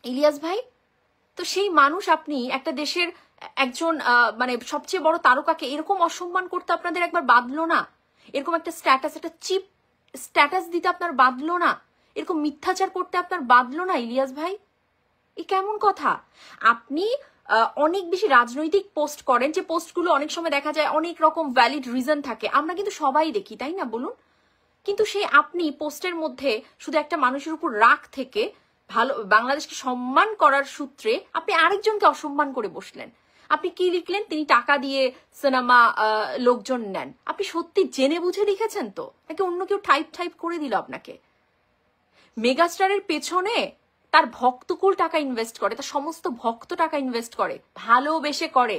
ইলিয়াস ভাই, তো সেই মানুষ আপনি একটা দেশের একজন মানে সবচেয়ে বড় তারকাকে এরকম অসম্মান করতে আপনাদের একবার বাঁধলো না? এরকম একটা স্ট্যাটাস, একটা চিপ স্ট্যাটাস দিতে আপনার বাঁধলো না? এরকম মিথ্যাচার করতে আপনার বাঁধলো না ইলিয়াস ভাই? এ কেমন কথা? আপনি অনেক বেশি রাজনৈতিক পোস্ট করেন, যে পোস্টগুলো অনেক সময় দেখা যায় অনেক রকম ভ্যালিড রিজন থাকে, আমরা কিন্তু সবাই দেখি, তাই না বলুন? কিন্তু সেই আপনি পোস্টের মধ্যে শুধু একটা মানুষের উপর রাগ থেকে ভালো বাংলাদেশকে সম্মান করার সূত্রে আপনি আরেকজনকে অসম্মান করে বসলেন। আপনি কি লিখলেন? তিনি টাকা দিয়ে সিনেমা লোকজন নেন। আপনি সত্যি জেনে বুঝে লিখেছেন তো, নাকি অন্য কেউ টাইপ টাইপ করে দিল আপনাকে? মেগাস্টারের পেছনে তার ভক্তকুল টাকা ইনভেস্ট করে, তার সমস্ত ভক্ত টাকা ইনভেস্ট করে, ভালোবেসে করে।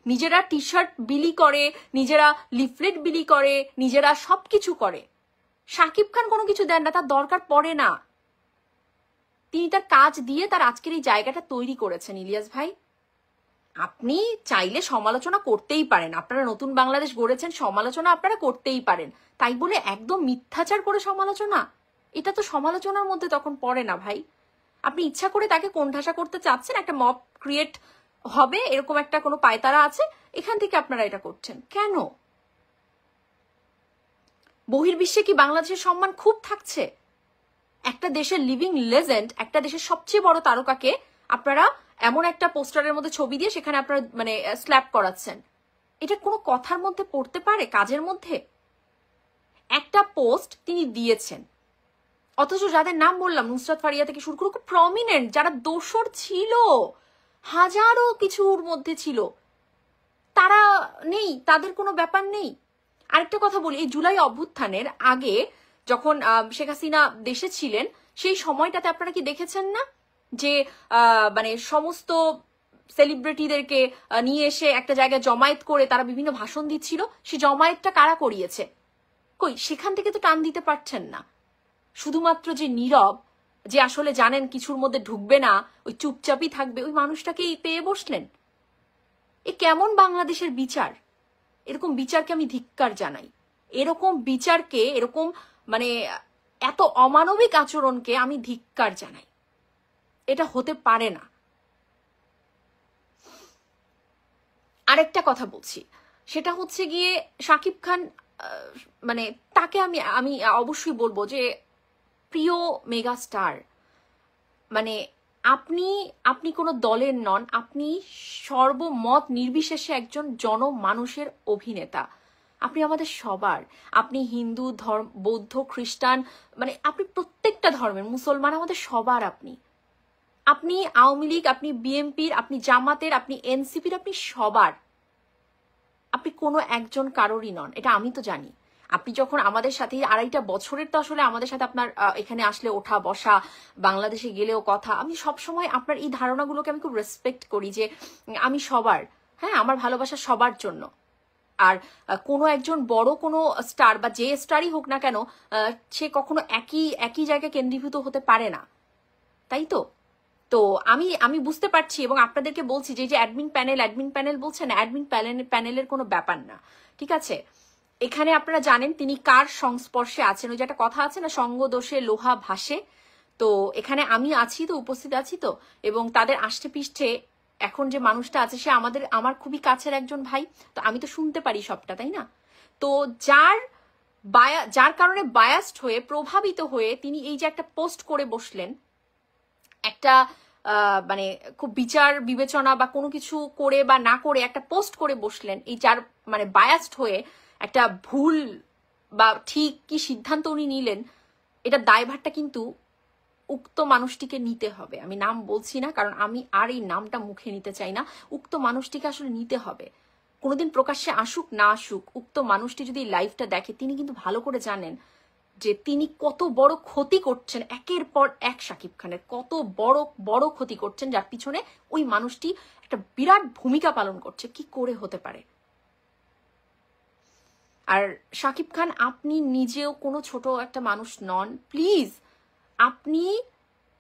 নিজেরা টি শার্ট বিলি করে, নিজেরা লিফলেট বিলি করে, নিজেরা সবকিছু করে। শাকিব খান কোনো কিছু দেন না, তার দরকার পড়ে না। তিনি তার কাজ দিয়ে তার আজকের এই জায়গাটা তৈরি করেছেন। ইলিয়াস ভাই, আপনি চাইলে সমালোচনা করতেই পারেন, আপনারা নতুন বাংলাদেশ গড়েছেন, সমালোচনা আপনারা করতেই পারেন। তাই বলে একদম মিথ্যাচার করে সমালোচনা, এটা তো সমালোচনার মধ্যে তখন পড়ে না ভাই। আপনি ইচ্ছা করে তাকে কোণঠাসা করতে চাচ্ছেন, একটা মব ক্রিয়েট হবে এরকম একটা কোনো পায়তারা আছে, এখান থেকে আপনারা এটা করছেন কেন? বহির্বিশ্বে কি বাংলাদেশের সম্মান খুব থাকছে? একটা দেশের লিভিং লেজেন্ড, একটা দেশের সবচেয়ে বড় তারকাকে আপনারা এমন একটা পোস্টারের মধ্যে ছবি দিয়ে সেখানে আপনারা মানে স্ল্যাপ করাচ্ছেন। এটা কোনো কথার মধ্যে পড়তে পারে? কাজের মধ্যে একটা পোস্ট তিনি দিয়েছেন, অথচ যাদের নাম বললাম নুসরাত ফারিয়া থেকে শুরু করে খুব প্রমিনেন্ট যারা দোসর ছিল, হাজারো কিছুর মধ্যে ছিল, তারা নেই, তাদের কোনো ব্যাপার নেই। আরেকটা কথা বলি, এই জুলাই অভ্যুত্থানের আগে যখন শেখ হাসিনা দেশে ছিলেন, সেই সময়টাতে আপনারা কি দেখেছেন না যে মানে সমস্ত সেলিব্রিটিদেরকে নিয়ে এসে একটা জায়গায় জমায়েত করে তারা বিভিন্ন ভাষণ দিচ্ছিল? সেই জমায়েতটা কারা করিয়েছে? কই, সেখান থেকে তো টান দিতে পারছেন না। শুধুমাত্র যে নীরব, যে আসলে জানেন কিছুর মধ্যে ঢুকবে না, ওই চুপচাপই থাকবে, ওই মানুষটাকেই পেয়ে বসলেন। এ কেমন বাংলাদেশের বিচার? এরকম বিচারকে আমি ধিক্কার জানাই। এরকম বিচারকে, এরকম মানে এত অমানবিক আচরণকে আমি ধিক্কার জানাই। এটা হতে পারে না। আরেকটা কথা বলছি, সেটা হচ্ছে গিয়ে শাকিব খান, মানে তাকে আমি আমি অবশ্যই বলবো যে প্রিয় মেগাস্টার, মানে আপনি আপনি কোনো দলের নন, আপনি সর্বমত নির্বিশেষে একজন জনমানুষের অভিনেতা। আপনি আমাদের সবার, আপনি হিন্দু ধর্ম, বৌদ্ধ, খ্রিস্টান, মানে আপনি প্রত্যেকটা ধর্মের, মুসলমান, আমাদের সবার। আপনি আপনি আওয়ামী লীগ, আপনি বিএনপির, আপনি জামাতের, আপনি এনসিপির, আপনি সবার। আপনি কোনো একজন কারোরই নন, এটা আমি তো জানি। আপনি যখন আমাদের সাথে 2.5 বছরের, তো আসলে আমাদের সাথে আপনার এখানে আসলে ওঠা বসা, বাংলাদেশে গেলেও কথা, আমি সবসময় আপনার এই ধারণাগুলোকে আমি খুব রেসপেক্ট করি যে আমি সবার, হ্যাঁ, আমার ভালোবাসা সবার জন্য। আর কোনো একজন বড় কোনো স্টার বা যে স্টারই হোক না কেন, সে কখনো একই একই জায়গায় কেন্দ্রীভূত হতে পারে না, তাই তো? তো আমি আমি বুঝতে পারছি এবং আপনাদেরকে বলছি যে অ্যাডমিন প্যানেল বলছেন, অ্যাডমিন প্যানেলের কোনো ব্যাপার না, ঠিক আছে? এখানে আপনারা জানেন তিনি কার সংস্পর্শে আছেন। ওই যে একটা কথা আছে না, সঙ্গ দোষে লোহা ভাসে। তো এখানে আমি আছি তো, উপস্থিত আছি তো, এবং তাদের আষ্টে পৃষ্ঠে এখন যে মানুষটা আছে সে আমার খুবই কাছের একজন ভাই। তো আমি তো শুনতে পারি সবটা, তাই না? তো যার কারণে বায়াসড হয়ে, প্রভাবিত হয়ে তিনি এই যে একটা পোস্ট করে বসলেন, একটা মানে খুব বিচার বিবেচনা বা কোনো কিছু করে বা না করে একটা পোস্ট করে বসলেন, এই যার মানে বায়াসড হয়ে একটা ভুল বা ঠিক কি সিদ্ধান্ত উনি নিলেন, এটা দায়ভারটা কিন্তু উক্ত মানুষটিকে নিতে হবে। আমি নাম বলছি না, কারণ আমি আর এই নামটা মুখে নিতে চাই না। উক্ত মানুষটিকে আসলে নিতে হবে। কোনোদিন প্রকাশ্যে আসুক না আসুক, উক্ত মানুষটি যদি লাইভটা দেখে, তিনি কিন্তু ভালো করে জানেন যে তিনি কত বড় ক্ষতি করছেন, একের পর এক শাকিব খানের কত বড় বড় ক্ষতি করছেন, যার পিছনে ওই মানুষটি একটা বিরাট ভূমিকা পালন করছে। কি করে হতে পারে? আর শাকিব খান, আপনি নিজেও কোনো ছোট একটা মানুষ নন। প্লিজ আপনি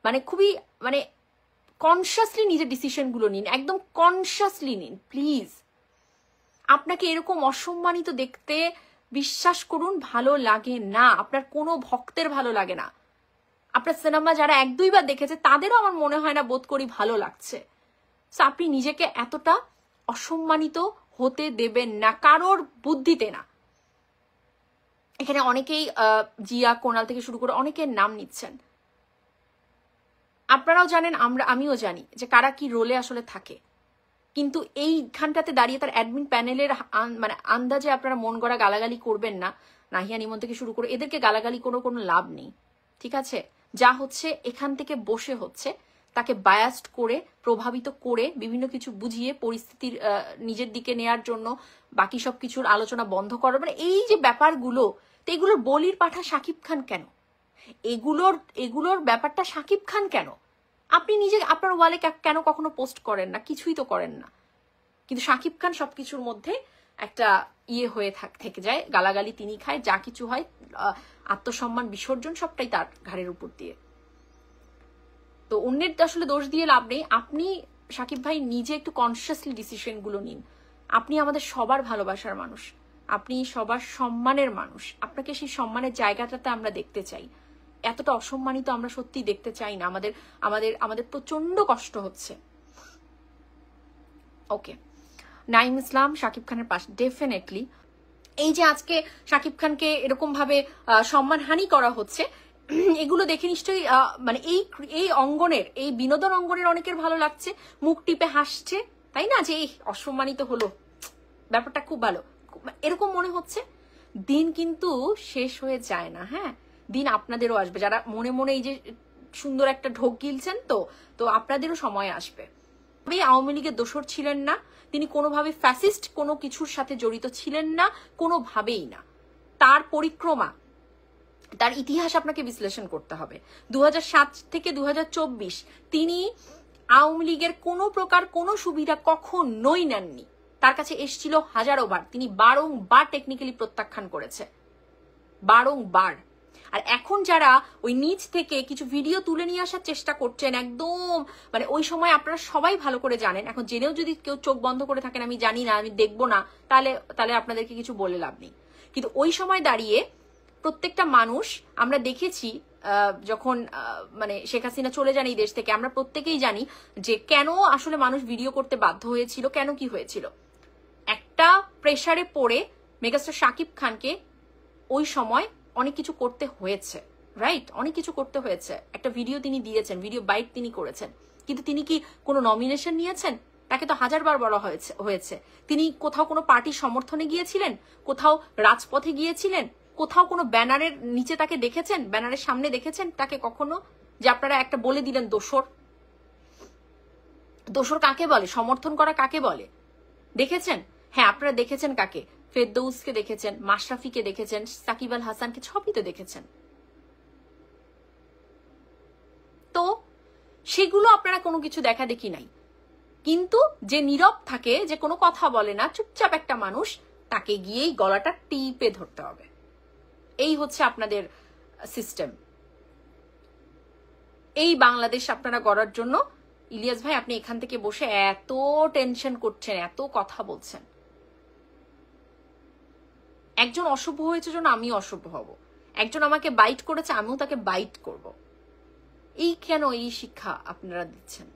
মানে খুবই মানে কনসিয়াসলি নিজের ডিসিশনগুলো নিন, একদম কনসিয়াসলি নিন প্লিজ। আপনাকে এরকম অসম্মানিত দেখতে, বিশ্বাস করুন, ভালো লাগে না। আপনার কোনো ভক্তের ভালো লাগে না। আপনার সিনেমা যারা 1-2 বার দেখেছে তাদেরও আমার মনে হয় না, বোধ করি ভালো লাগছে। আপনি নিজেকে এতটা অসম্মানিত হতে দেবেন না, কারোর বুদ্ধিতে না। এখানে অনেকেই জিয়া, কোনাল থেকে শুরু করে অনেকের নাম নিচ্ছেন। আপনারাও জানেন, আমিও জানি যে কারা কি রোলে আসলে থাকে, কিন্তু এইখানটাতে দাঁড়িয়ে তার অ্যাডমিন প্যানেলের মানে আন্দাজে আপনারা মন গড়া গালাগালি করবেন না। নাহিয়া নিমন থেকে শুরু করে এদেরকে গালাগালি কোনো লাভ নেই, ঠিক আছে? যা হচ্ছে এখান থেকে বসে হচ্ছে তাকে বায়াসড করে, প্রভাবিত করে, বিভিন্ন কিছু বুঝিয়ে পরিস্থিতির নিজের দিকে নেয়ার জন্য বাকি সব কিছুর আলোচনা বন্ধ করার, মানে এই যে ব্যাপারগুলো, তো এগুলোর বলির পাঠা শাকিব খান কেন? এগুলোর ব্যাপারটা শাকিব খান কেন? আপনি নিজে আপনার ওয়ালে কেন কখনো পোস্ট করেন না? কিছুই তো করেন না, কিন্তু শাকিব খান সবকিছুর মধ্যে একটা হয়ে থেকে যায়, গালাগালি তিনি খায়, যা কিছু হয় আত্মসম্মান বিসর্জন সবটাই তার ঘাড়ের উপর দিয়ে। তো অন্যের আসলে দোষ দিয়ে লাভ নেই। আপনি শাকিব ভাই নিজে একটু কনসিয়াসলি ডিসিশন গুলো নিন। আপনি আমাদের সবার ভালোবাসার মানুষ, আপনি সবার সম্মানের মানুষ, আপনাকে সেই সম্মানের জায়গাটাতে আমরা দেখতে চাই। এতটা অসম্মানিত আমরা সত্যি দেখতে চাই না। আমাদের আমাদের আমাদের প্রচন্ড কষ্ট হচ্ছে। ওকে, নাইম ইসলাম শাকিব খানের পাশে ডেফিনেটলি। এই যে আজকে শাকিব খানকে এরকম ভাবে সম্মানহানি করা হচ্ছে, এগুলো দেখে নিশ্চয়ই মানে এই অঙ্গনের, এই বিনোদন অঙ্গনের অনেকের ভালো লাগছে, মুখ টিপে হাসছে, তাই না? যে এই অসম্মানিত হলো, ব্যাপারটা খুব ভালো, এরকম মনে হচ্ছে। দিন কিন্তু শেষ হয়ে যায় না, হ্যাঁ, দিন আপনাদেরও আসবে। যারা মনে মনে এই যে সুন্দর একটা ঢোক গিলছেন, তো আপনাদেরও সময় আসবে। আওয়ামী লীগের দোসর ছিলেন না তিনি, কোনোভাবে ফ্যাসিস্ট কোনো কিছুর সাথে জড়িত ছিলেন না, কোনোভাবেই না। তার পরিক্রমা, তার ইতিহাস আপনাকে বিশ্লেষণ করতে হবে। 2007 থেকে 2024 তিনি আওয়ামী লীগের কোনো প্রকার কোনো সুবিধা কখনোই নেননি। তার কাছে এসেছিল হাজারো বার, তিনি বারংবার টেকনিক্যালি প্রত্যাখ্যান করেছে, বারংবার। আর এখন যারা ওই নিচ থেকে কিছু ভিডিও তুলে নিয়ে আসার চেষ্টা করছেন, একদম মানে ওই সময় আপনারা সবাই ভালো করে জানেন, এখন জেনেও যদি কেউ চোখ বন্ধ করে থাকেন, আমি জানি না, আমি দেখবো না, তাহলে আপনাদেরকে কিছু বলে লাভ নেই। কিন্তু ওই সময় দাঁড়িয়ে প্রত্যেকটা মানুষ আমরা দেখেছি, যখন মানে শেখ হাসিনা চলে যান এই দেশ থেকে, আমরা প্রত্যেকেই জানি যে কেন আসলে মানুষ ভিডিও করতে বাধ্য হয়েছিল, কেন কি হয়েছিল। একটা প্রেসারে পড়ে মেগাস্টার শাকিব খানকে ওই সময় অনেক কিছু করতে হয়েছে, রাইট? অনেক কিছু করতে হয়েছে। একটা ভিডিও তিনি দিয়েছেন, ভিডিও বাইট তিনি করেছেন, কিন্তু তিনি কি কোনো নমিনেশন নিয়েছেন? তাকে তো হাজারবার বলা হয়েছে। তিনি কোথাও কোনো পার্টির সমর্থনে গিয়েছিলেন, কোথাও রাজপথে গিয়েছিলেন, কোথাও কোনো ব্যানারের নিচে তাকে দেখেছেন, ব্যানারের সামনে দেখেছেন তাকে কখনো? যে আপনারা একটা বলে দিলেন দোসর। দোসর কাকে বলে? সমর্থন করা কাকে বলে? দেখেছেন? হ্যাঁ, আপনারা দেখেছেন কাকে? ফেরদৌসকে দেখেছেন, মাশরাফিকে দেখেছেন, সাকিব আল হাসানকে, সবই তো দেখেছেন। তো সেগুলো আপনারা কোনো কিছু দেখা দেখি নাই, কিন্তু যে নীরব থাকে, যে কোনো কথা বলে না, চুপচাপ একটা মানুষ, তাকে গিয়েই গলাটা টিপে ধরতে হবে। এই হচ্ছে আপনাদের সিস্টেম। এই বাংলাদেশ আপনারা গড়ার জন্য ইলিয়াস ভাই আপনি এখান থেকে বসে এত টেনশন করছেন, এত কথা বলছেন। একজন অসভ্য হয়েছে জন্য আমিও অসভ্য হব, একজন আমাকে বাইট করেছে আমিও তাকে বাইট করব। এই কেন এই শিক্ষা আপনারা দিচ্ছেন?